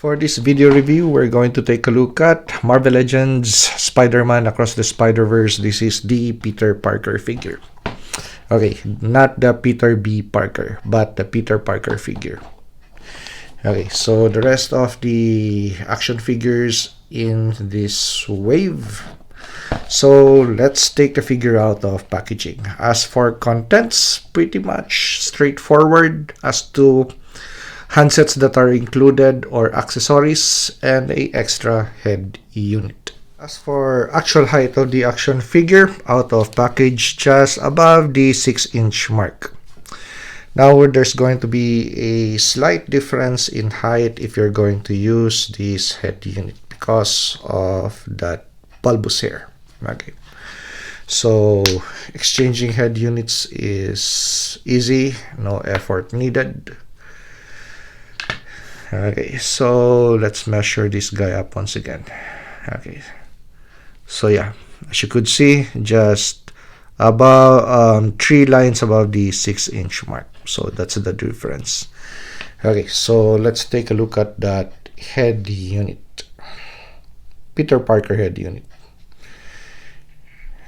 For this video review, we're going to take a look at Marvel Legends Spider-Man Across the Spider-Verse. This is the Peter Parker figure. Okay, not the Peter B. Parker, but the Peter Parker figure. Okay, so the rest of the action figures in this wave. So let's take the figure out of packaging. As for contents, pretty much straightforward as to handsets that are included or accessories and a extra head unit. As for actual height of the action figure out of package, just above the 6-inch mark. Now there's going to be a slight difference in height if you're going to use this head unit because of that bulbous hair. Okay, so exchanging head units is easy, no effort needed. Okay, so let's measure this guy up once again. Okay, so yeah, as you could see, just about 3 lines above the 6-inch mark. So that's the difference. Okay, so let's take a look at that head unit, Peter Parker head unit.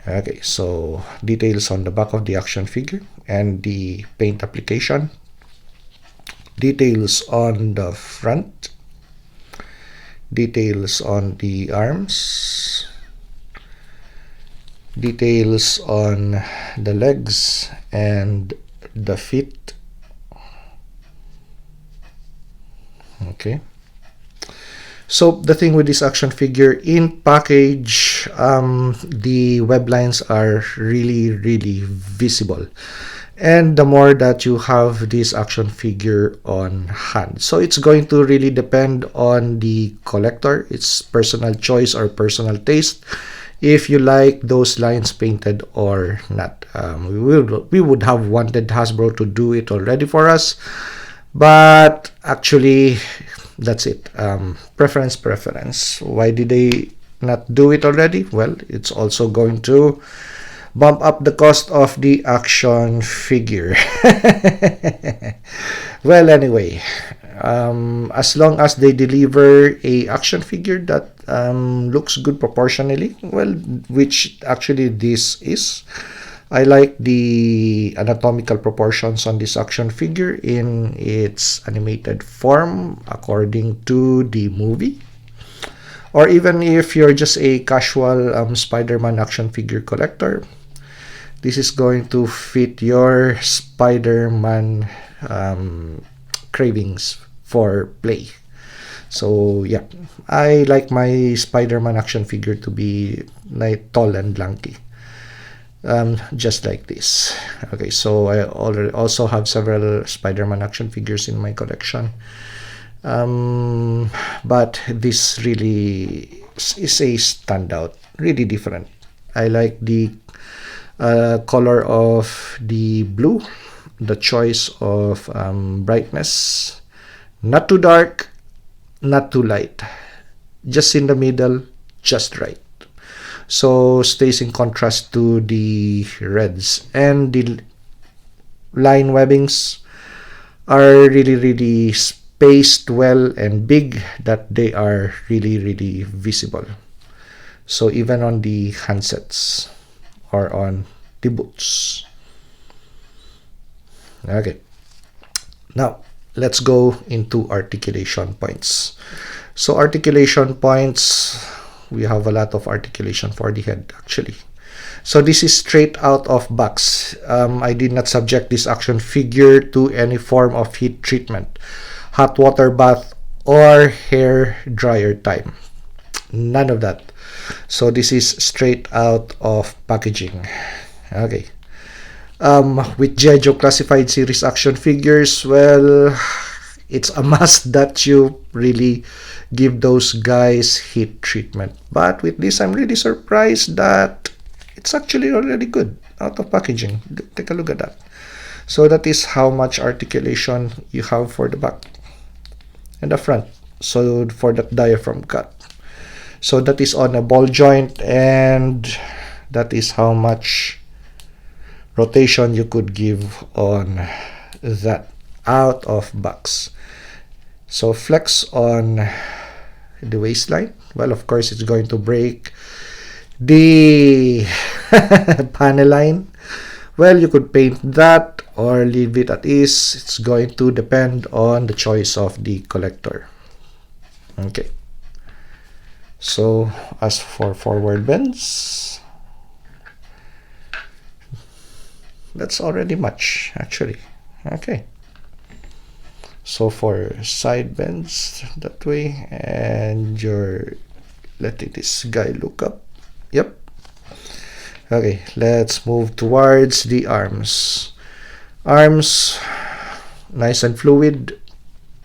Okay, so details on the back of the action figure and the paint application. Details on the front, details on the arms, details on the legs and the feet. Okay, so the thing with this action figure, in package, the web lines are really visible. And the more that you have this action figure on hand, so it's going to really depend on the collector. It's personal choice or personal taste if you like those lines painted or not. We would have wanted Hasbro to do it already for us, but actually that's it. Preference. Why did they not do it already? Well, it's also going to bump up the cost of the action figure. Well, anyway, as long as they deliver a action figure that looks good proportionally, well, which actually this is. I like the anatomical proportions on this action figure in its animated form according to the movie. Or even if you're just a casual Spider-Man action figure collector, this is going to fit your Spider-Man cravings for play. So yeah, I like my Spider-Man action figure to be like tall and lanky, just like this. Okay, so I also have several Spider-Man action figures in my collection, but this really is a standout, really different. I like the color of the blue, the choice of brightness, not too dark, not too light, just in the middle, just right. So stays in contrast to the reds, and the line webbings are really spaced well and big, that they are really visible. So even on the handsets or on the boots. Okay, now let's go into articulation points. So articulation points, we have a lot of articulation for the head actually. So this is straight out of box. I did not subject this action figure to any form of heat treatment, hot water bath, or hair dryer time. None of that. So this is straight out of packaging. Okay. With G.I. Joe Classified Series action figures, well, it's a must that you really give those guys heat treatment. But with this, I'm really surprised that it's actually already good out of packaging. Take a look at that. So that is how much articulation you have for the back and the front. So for that diaphragm cut. So that is on a ball joint, and that is how much rotation you could give on that out of box. So flex on the waistline. Well, of course, it's going to break the panel line. Well, you could paint that or leave it at ease. It's going to depend on the choice of the collector. Okay. So as for forward bends, that's already much, actually. Okay. So for side bends that way, and you're letting this guy look up. Yep. Okay, let's move towards the arms. Arms, nice and fluid,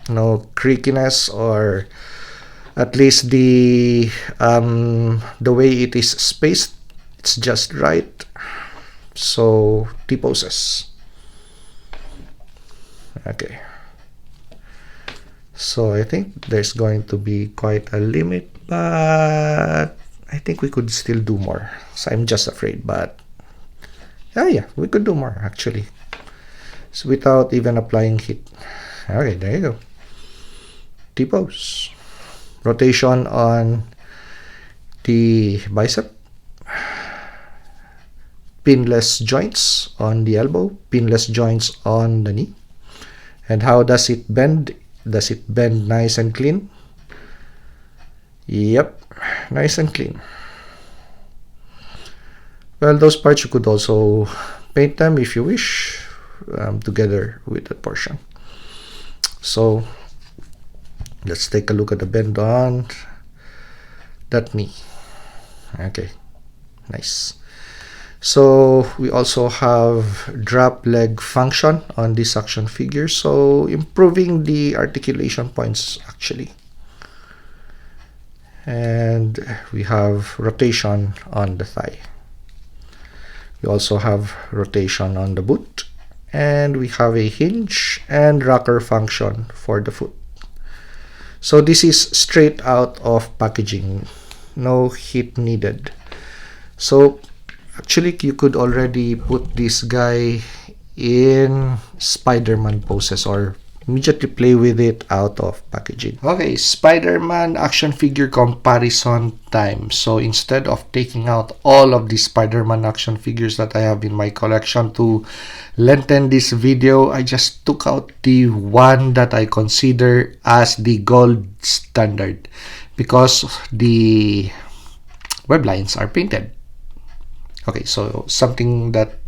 no creakiness, or at least the way it is spaced, it's just right. So T-poses. Okay. So I think there's going to be quite a limit, but I think we could still do more. So I'm just afraid, but yeah, we could do more actually. So without even applying heat. Okay, there you go. T-pose. Rotation on the bicep. Pinless joints on the elbow. Pinless joints on the knee. And how does it bend? Does it bend nice and clean? Yep, nice and clean. Well, those parts you could also paint them if you wish, together with that portion. So let's take a look at the bend on that knee. Okay, nice. So we also have drop leg function on this action figure, so improving the articulation points actually. And we have rotation on the thigh. We also have rotation on the boot, and we have a hinge and rocker function for the foot. So this is straight out of packaging, no heat needed. So actually you could already put this guy in Spiderman poses or immediately play with it out of packaging. Okay, Spiderman action figure comparison time. So instead of taking out all of the Spiderman action figures that I have in my collection to lengthen this video, I just took out the one that I consider as the gold standard because the web lines are painted. Okay, so something that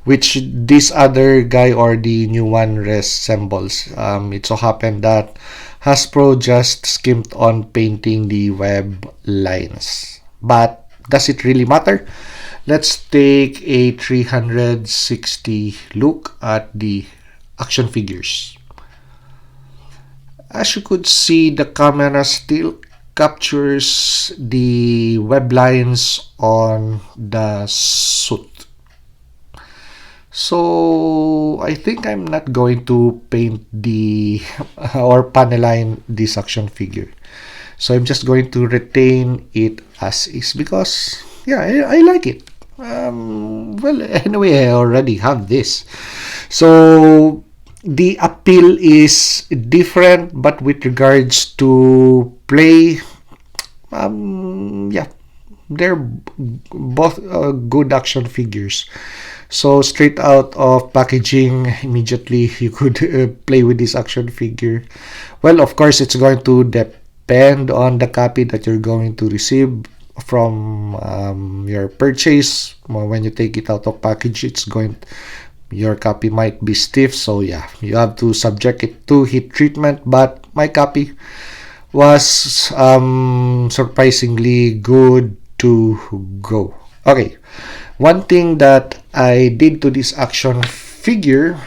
which this other guy or the new one resembles. It so happened that Hasbro just skimped on painting the web lines. But does it really matter? Let's take a 360 look at the action figures. As you could see, the camera still captures the web lines on the suit. So I think I'm not going to paint the or panel line this action figure. So I'm just going to retain it as is because yeah, I like it. Well, anyway, I already have this. So the appeal is different, but with regards to play, yeah, they're both good action figures. So straight out of packaging, immediately you could play with this action figure. Well, of course, it's going to depend on the copy that you're going to receive from your purchase. When you take it out of package, your copy might be stiff, so yeah, you have to subject it to heat treatment. But my copy was surprisingly good to go. Okay, one thing that I did to this action figure,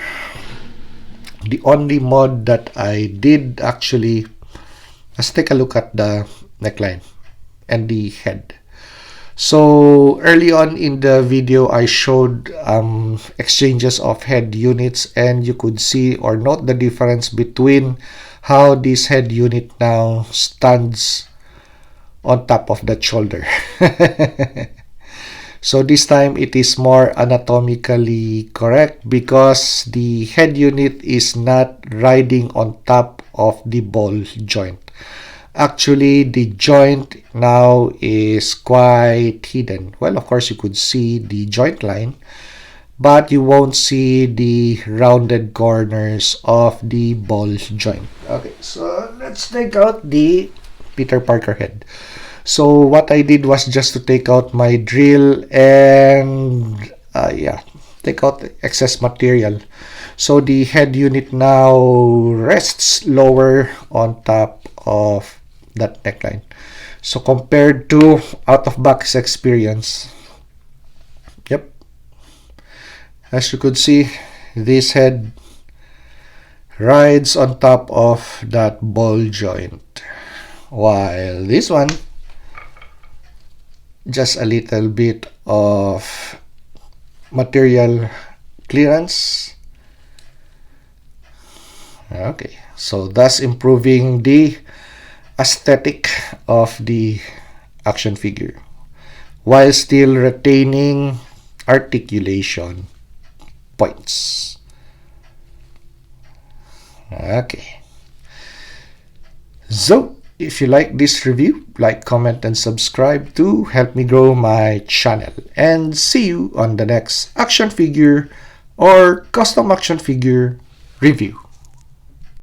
the only mod that I did actually, let's take a look at the neckline and the head. So early on in the video, I showed exchanges of head units, and you could see or note the difference between how this head unit now stands on top of the shoulder. So this time it is more anatomically correct because the head unit is not riding on top of the ball joint. Actually, the joint now is quite hidden. Well, of course, you could see the joint line, but you won't see the rounded corners of the ball joint. Okay, so let's take out the Peter Parker head. So what I did was just to take out my drill and take out the excess material. So the head unit now rests lower on top of that neckline. So compared to out-of-box experience, yep, as you could see, this head rides on top of that ball joint, while this one, just a little bit of material clearance. Okay, so thus improving the aesthetic of the action figure while still retaining articulation points. Okay, so if you like this review, like, comment, and subscribe to help me grow my channel. And see you on the next action figure or custom action figure review.